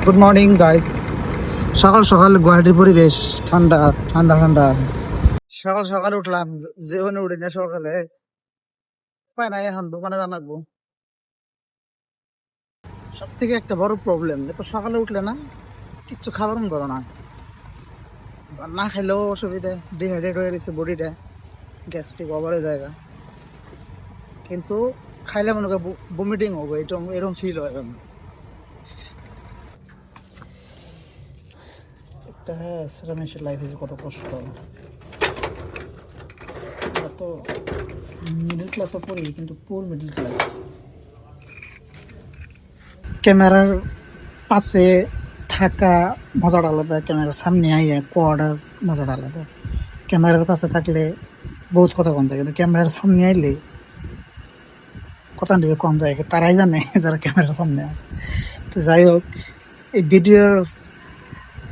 Good morning guys. সকাল সকাল গুয়াহাটির পরিবেশ ঠান্ডা ঠান্ডা ঠান্ডা। সকাল সকাল উঠলাম, জীবনে উঠি না সকালে, পাই না, এখন দোকানে জানাবো। সব থেকে একটা বড় প্রবলেম, এত সকালে উঠলে না কিচ্ছু খাবার মন করো না, আর না খাইলেও অসুবিধা, ডিহাইড্রেট হয়ে গেছে বডিটা, গ্যাস্ট্রিক ওভারের জায়গা। কিন্তু খাইলে মনে করে বমিটিং হবে, এরকম এরকম ফিল হয় আমার। একটা শ্রমেশের লাইফে যে কত কষ্ট, তো মিডল ক্লাসে পড়ি কিন্তু পুর মিডল ক্লাস। ক্যামেরার পাশে থাকা মজাটা আলাদা, ক্যামেরার সামনে আইয়া কোয়াডার মজাটা আলাদা। ক্যামেরার পাশে থাকলে বহুত কথা কম যায়, কিন্তু ক্যামেরার সামনে আইলে কথা দিয়ে কম যায়, তারাই জানে যারা ক্যামেরার সামনে। তো যাই হোক, এই ভিডিওর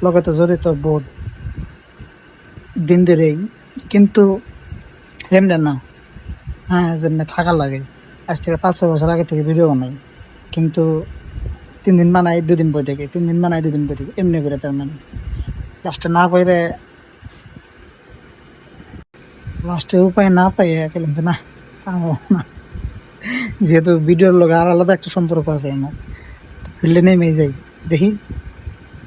লগে তো জড়িত বহুত দিন ধরেই, কিন্তু এমনি না, হ্যাঁ যেমনি থাকা লাগে। আজ থেকে 5-6 বছর আগে থেকে ভিডিও বানাই, কিন্তু 3 দিন বানাই 2 দিন বই থেকে, 3 দিন বানাই 2 দিন বই থেকে, এমনি করে। তার মানে লাস্টে না পাইলে, লাস্টে উপায় না পাইয়ে গেলাম যে না পাবো না, যেহেতু ভিডিওর লোক আর আলাদা একটা সম্পর্ক আছে আমার, ফিল্ডে নেমে যাই, দেখি